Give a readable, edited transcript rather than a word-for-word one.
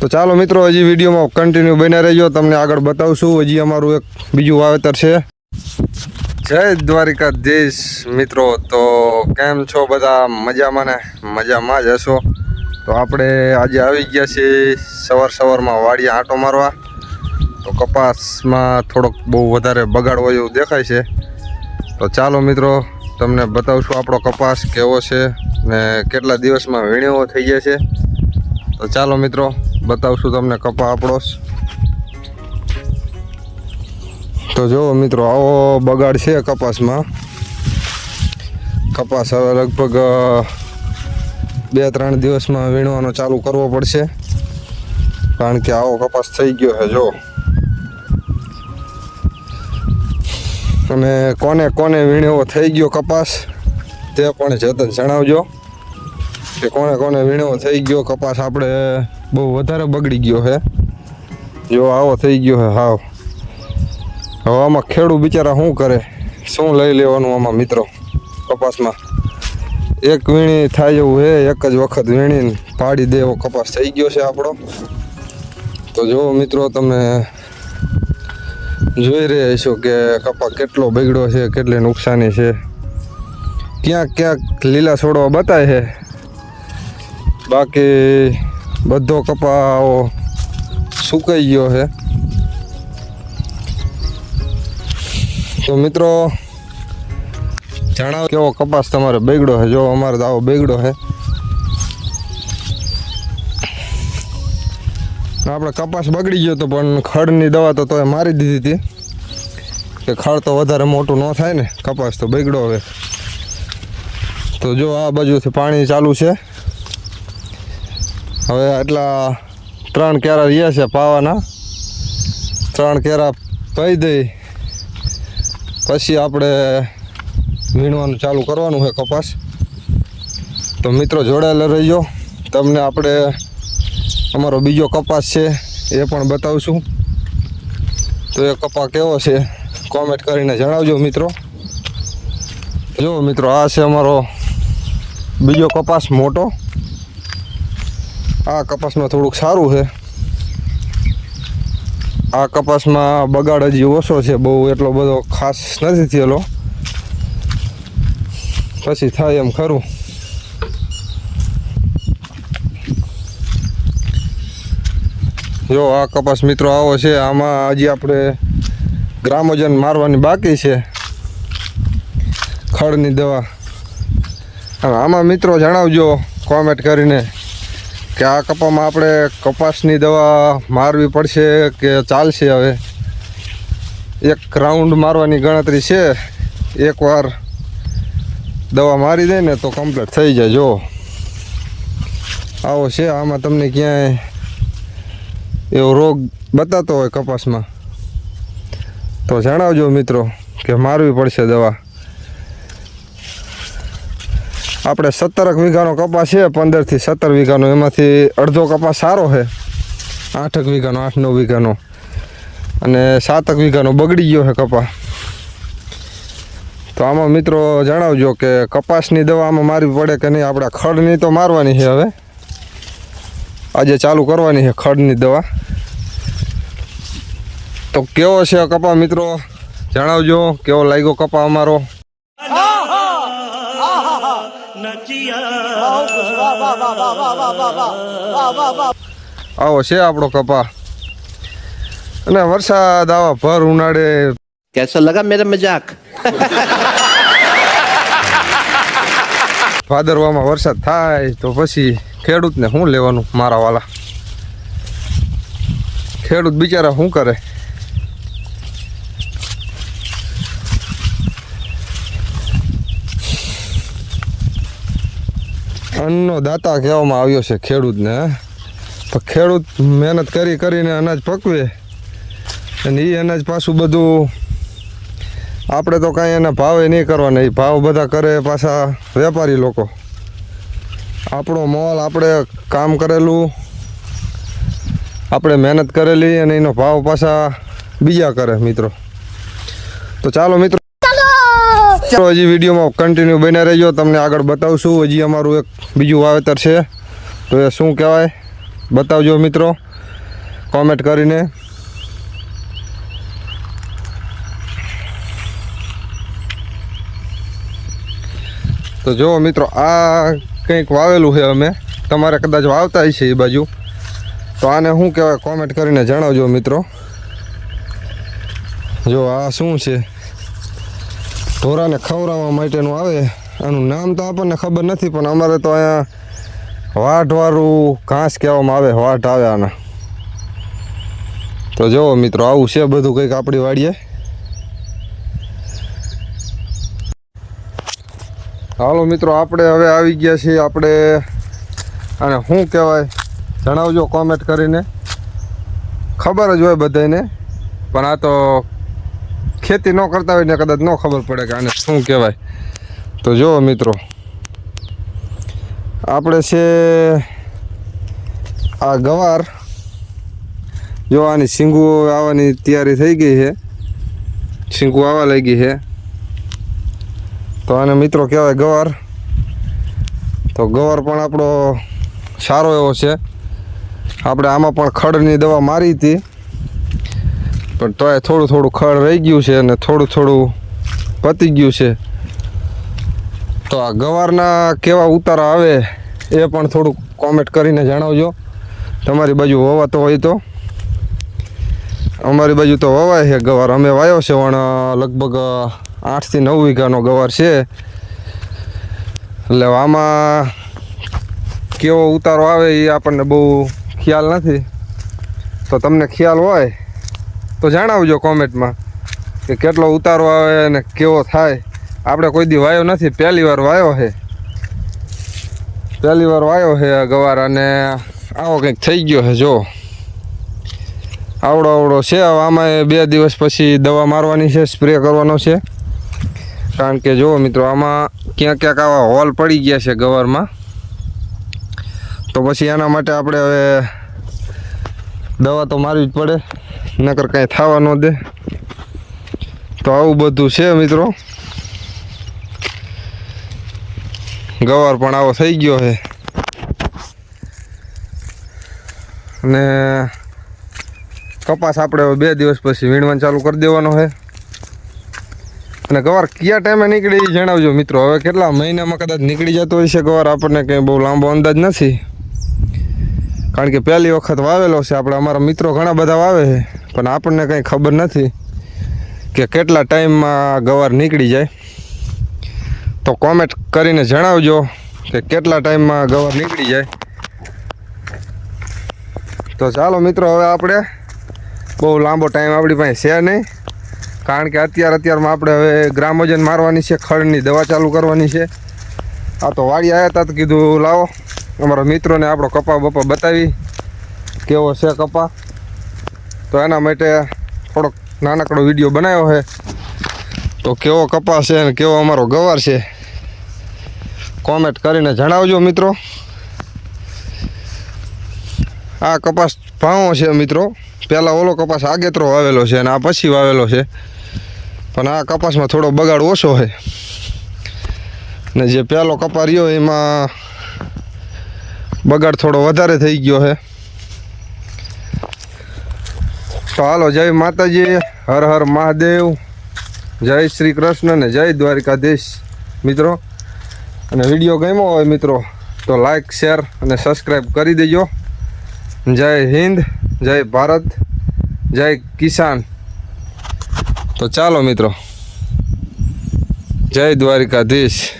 તો ચાલો મિત્રો હજી વિડીયોમાં કન્ટિન્યુ બન્યા રહેજો, તમને આગળ બતાવશું. હજી અમારું એક બીજું વાવેતર છે. જય દ્વારિકાધીશ મિત્રો. તો કેમ છો બધા? મજામાં ને? મજામાં જ હશો. તો આપણે આજે આવી ગયા છીએ સવારમાં વાડીએ આંટો મારવા. તો કપાસમાં થોડોક બહુ વધારે બગાડ હોય એવું દેખાય છે. તો ચાલો મિત્રો તમને બતાવશું આપણો કપાસ કેવો છે ને કેટલા દિવસમાં વીણ્યો થઈ જાય છે. તો ચાલો મિત્રો બતાવશું તમને કપા આપણો. તો જુઓ મિત્રો આવો બગાડ છે કપાસમાં. કપાસ હવે લગભગ 2-3 દિવસમાં વીણવાનો ચાલુ કરવો પડશે, કારણ કે આવો કપાસ થઈ ગયો છે જો. અને કોને વીણ્યો થઈ ગયો કપાસ તે પણ જતન જણાવજો કે કોને વીણ્યો થઈ ગયો કપાસ. આપણે બહુ વધારે બગડી ગયો છે જો, આવો થઈ ગયો છે હાવ. હવે આમાં ખેડૂત બિચારા શું કરે, શું લઈ લેવાનું આમાં મિત્રો? કપાસમાં એક વીણી થાય એવું છે, એક જ વખત વીણીને પાડી દે એવો કપાસ થઈ ગયો છે આપણો. તો જો મિત્રો તમે જોઈ રહ્યા છો કે કપા કેટલો બગડ્યો છે, કેટલી નુકસાની છે. ક્યાંક લીલા છોડવા બતાય છે, બાકી બધો કપા સુકાઈ ગયો છે. તો મિત્રો જણાવો કેવો કપાસ તમારે બગડ્યો છે. જો અમારે તો આવો બગડ્યો છે. આપણે કપાસ બગડી ગયો તો પણ ખડની દવા તો તોય મારી દીધી હતી કે ખડ તો વધારે મોટું ન થાય ને, કપાસ તો બગડ્યો હવે. તો જો આ બાજુથી પાણી ચાલુ છે. હવે આટલા 3 કેરા રહ્યા છે પાવાના. 3 કેરા પાઈ દઈ પછી આપણે વીણવાનું ચાલુ કરવાનું છે કપાસ. તો મિત્રો જોડાયેલા રહીજો, તમને આપણે અમારો બીજો કપાસ છે એ પણ બતાવશું. તો એ કપા કેવો છે કોમેન્ટ કરીને જણાવજો મિત્રો. જો મિત્રો આ છે અમારો બીજો કપાસ મોટો. આ કપાસમાં થોડુંક સારું છે. આ કપાસમાં બગાડ હજી ઓછો છે, બહુ એટલો બધો ખાસ નથી થયેલો. પછી થાય એમ ખરું. જો આ કપાસ મિત્રો આવો છે. આમાં હજી આપણે ગ્રામોજન મારવાની બાકી છે, ખડની દવા. આમાં મિત્રો જણાવજો કોમેન્ટ કરીને કે આ કપામાં આપણે કપાસની દવા મારવી પડશે કે ચાલશે. હવે એક રાઉન્ડ મારવાની ગણતરી છે, એકવાર દવા મારી દે ને તો કમ્પ્લીટ થઈ જાય. જો આવો છે. આમાં તમને ક્યાંય એવો રોગ બતાતો હોય કપાસમાં તો જણાવજો મિત્રો કે મારવી પડશે દવા. આપણે 17 વીઘાનો કપાસ છે, 15 થી 17 વીઘાનો. એમાંથી અડધો કપાસ સારો છે, 8 વીઘાનો, 8-9 વીઘાનો, અને 7 વીઘાનો બગડી ગયો છે કપા. તો આમાં મિત્રો જણાવજો કે કપાસની દવા આમાં મારવી પડે કે નહીં. આપણે ખડની તો મારવાની છે, હવે આજે ચાલુ કરવાની છે ખડની દવા. તો કેવો છે કપા મિત્રો જણાવજો, કેવો લાગ્યો કપા અમારો. આવો છે આપણો કપા. અને વરસાદ આવા ભર ઉનાળે कैसा लगा मेरा मजाक? ભાદરવામાં વરસાદ થાય તો પછી ખેડૂતને શું લેવાનું મારા વાલા? ખેડૂત બિચારા શું કરે? અન્નનો દાતા કહેવામાં આવ્યો છે ખેડૂતને. તો ખેડૂત મહેનત કરીને અનાજ પકવે, અને એ અનાજ પાછું બધું આપણે તો કાંઈ એના ભાવે નહીં કરવાના. એ ભાવ બધા કરે પાછા વેપારી લોકો. આપણો મોલ, આપણે કામ કરેલું, આપણે મહેનત કરેલી, અને એનો ભાવ પાછા બીજા કરે મિત્રો. તો ચાલો મિત્રો હજી વિડીયોમાં કન્ટિન્યુ બન્યા રહેજો, તમને આગળ બતાવશું. હજી અમારું એક બીજું વાવેતર છે. તો એ શું કહેવાય બતાવજો મિત્રો કોમેન્ટ કરીને. તો જો મિત્રો આ કંઈક વાવેલું છે અમે, તમારે કદાચ વાવતા હશે એ બાજુ, તો આને શું કહેવાય કોમેન્ટ કરીને જણાવજો મિત્રો. જો આ શું છે, ઢોરાને ખવડાવવા માટેનું આવે, આનું નામ તો આપણને ખબર નથી, પણ અમારે તો અહીંયા વાઢવાળું ઘાસ કહેવામાં આવે, વાઢ આવે આના. તો જુઓ મિત્રો આવું છે બધું કંઈક આપણી વાડીએ. હાલો મિત્રો આપણે હવે આવી ગયા છીએ, આપણે આને શું કહેવાય જણાવજો કોમેન્ટ કરીને. ખબર જ હોય બધાને, પણ આ તો ખેતી ન કરતા હોય ને કદાચ ન ખબર પડે કે આને શું કહેવાય. તો જુઓ મિત્રો આપણે છે આ ગવાર, જો આની શીંગુ આવવાની તૈયારી થઈ ગઈ છે, શીંગુ આવવા લાગી છે. તો આને મિત્રો કહેવાય ગવાર. તો ગવાર પણ આપણો સારો એવો છે. આપણે આમાં પણ ખડની દવા મારી હતી, પણ તોય થોડું થોડું ખડ રહી ગયું છે અને થોડું થોડું પતી ગયું છે. તો આ ગવારના કેવા ઉતારા આવે એ પણ થોડુંક કોમેન્ટ કરીને જણાવજો. તમારી બાજુ વવાતો હોય તો. અમારી બાજુ તો વવાય છે ગવાર, અમે વાયો છે પણ લગભગ 8 થી 9 વીઘાનો ગવાર છે. એટલે આમાં કેવો ઉતારો આવે એ આપણને બહુ ખ્યાલ નથી. તો તમને ખ્યાલ હોય તો જણાવજો કોમેન્ટમાં કે કેટલો ઉતારો આવે અને કેવો થાય. આપણે કોઈ દી વાયો નથી, પહેલી વાર વાયો છે, પહેલી વાર વાયો છે આ ગવાર. અને આવો કંઈક થઈ ગયો છે. જો આવડો છે. હવે આમાં 2 દિવસ પછી દવા મારવાની છે, સ્પ્રે કરવાનો છે. કારણ કે જુઓ મિત્રો આમાં ક્યાંક ક્યાંક આવા હોલ પડી ગયા છે ગવારમાં. તો પછી એના માટે આપણે હવે દવા તો મારવી જ પડે, નકર કાંઈ થવા ન દે. તો આવું બધું છે મિત્રો. ગવાર પણ આવો થઈ ગયો છે અને કપાસ આપણે 2 દિવસ પછી વીણવાનું ચાલુ કરી દેવાનો છે. અને ગવાર કયા ટાઈમે નીકળે એ જણાવજો મિત્રો. હવે કેટલા મહિનામાં કદાચ નીકળી જતો હોય છે ગવાર, આપણને કંઈ બહુ લાંબો અંદાજ નથી. કારણ કે પહેલી વખત વાવેલો છે આપણે. અમારા મિત્રો ઘણા બધા વાવે છે, પણ આપણને કંઈ ખબર નથી કે કેટલા ટાઈમમાં ગવાર નીકળી જાય. તો કોમેન્ટ કરીને જણાવજો કે કેટલા ટાઈમમાં ગવાર નીકળી જાય. તો ચાલો મિત્રો હવે આપણે બહુ લાંબો ટાઈમ આપણી પાસે છે નહીં, કારણ કે અત્યારમાં આપણે હવે ગ્રામોજન મારવાની છે, ખડની દવા ચાલુ કરવાની છે. આ તો વાડી આવ્યા હતા તો કીધું લાવો અમારા મિત્રોને આપણો કપા બપા બતાવી કેવો છે કપા. તો એના માટે થોડોક નાનકડો વિડીયો બનાવ્યો છે. તો કેવો કપા છે અને કેવો અમારો ગવાર છે કોમેન્ટ કરીને જણાવજો મિત્રો. આ કપાસ ભાવો છે મિત્રો. પહેલાં ઓલો કપાસ આગેતરો વાવેલો છે અને આ પછી વાવેલો છે, પણ આ કપાસમાં થોડો બગાડ ઓછો છે. ને જે પહેલો કપા રહ્યો એમાં બગાડ થોડો વધારે થઈ ગયો છે. તો હાલો, જય માતાજી, હર હર મહાદેવ, જય શ્રી કૃષ્ણ ને જય દ્વારિકાધીશ મિત્રો. અને વિડીયો ગમ્યો હોય મિત્રો તો લાઈક, શેર અને સબસ્ક્રાઈબ કરી દેજો. જય હિન્દ, જય ભારત, જય કિસાન. તો ચાલો મિત્રો, જય દ્વારિકાધીશ.